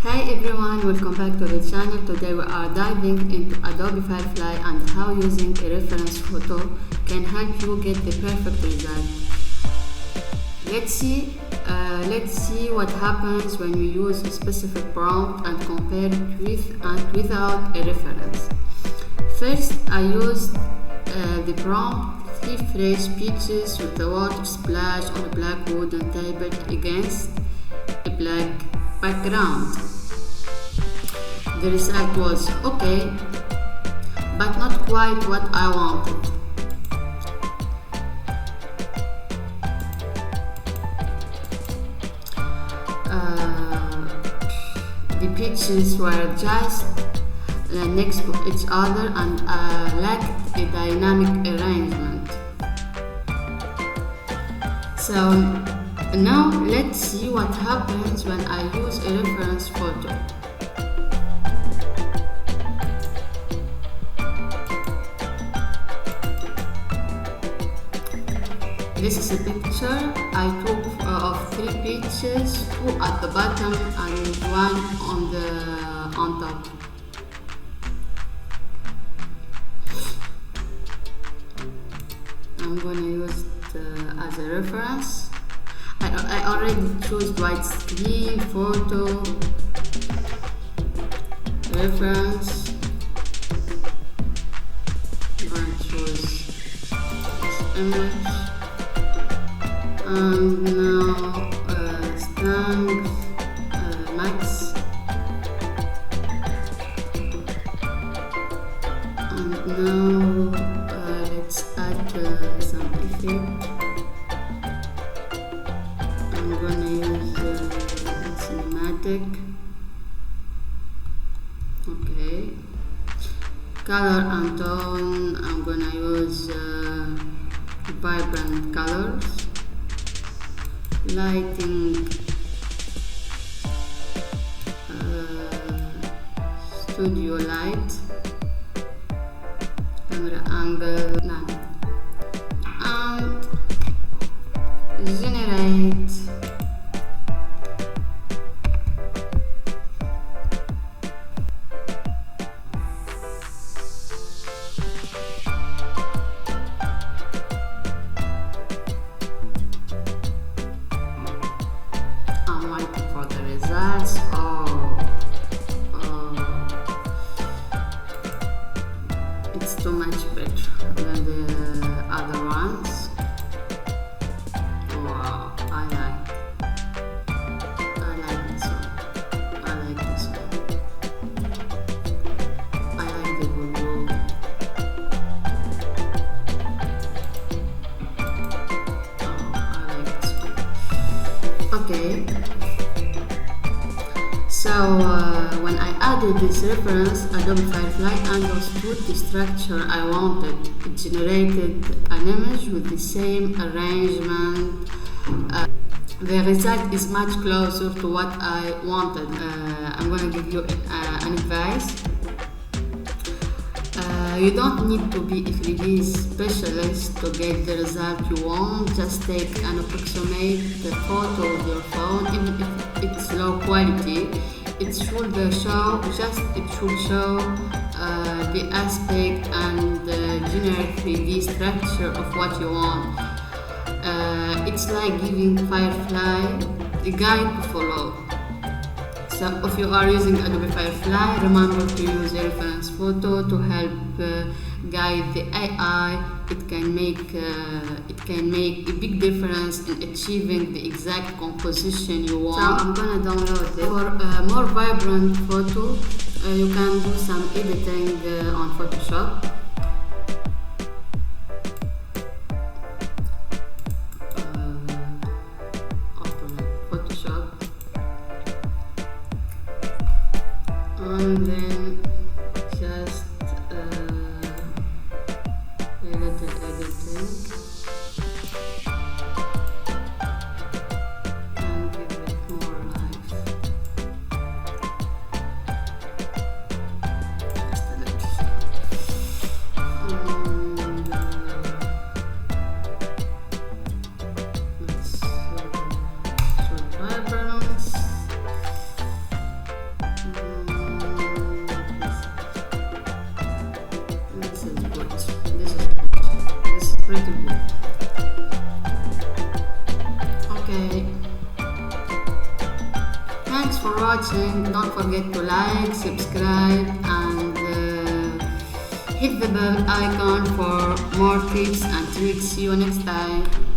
Hi everyone, welcome back to the channel. Today we are diving into Adobe Firefly and how using a reference photo can help you get the perfect result. Let's see what happens when you use a specific prompt and compare it with and without a reference. First, I used the prompt 3 fresh peaches with a water splash on a black wooden table against a black background. The result was okay, but not quite what I wanted. The peaches were just next to each other and lacked a dynamic arrangement. So now let's see what happens when I use a reference photo. This is a picture I took of 3 peaches, 2 at the bottom and 1 on top. I'm gonna use it as a reference. I already chose widescreen photo reference. I'm gonna choose this image. And now strength max, and now let's add some effect. I'm gonna use cinematic. Okay, color and tone, I'm gonna use vibrant colors. Lighting, studio light, camera angle, none, and generate for the results. It's too much better than the other ones. Wow, I like this one. I like this one. I like the blue. I like this one. Okay. So when I added this reference, Adobe Firefly understood the structure I wanted. It generated an image with the same arrangement. The result is much closer to what I wanted. I'm going to give you an advice. You don't need to be a 3D specialist to get the result you want. Just take an approximate photo with your phone, even if it's low quality. It should show the aspect and general 3D structure of what you want. It's like giving Firefly a guide to follow. So if you are using Adobe Firefly, remember to use a reference photo to help guide the AI. It can make a big difference in achieving the exact composition you want. So I'm gonna download it. For a more vibrant photo, you can do some editing on Photoshop. And then just a little editing and give it more life. Just a little. And let's show vibrance. incredible. Okay, thanks for watching. Don't forget to like, subscribe, and hit the bell icon for more tips and tricks. See you next time.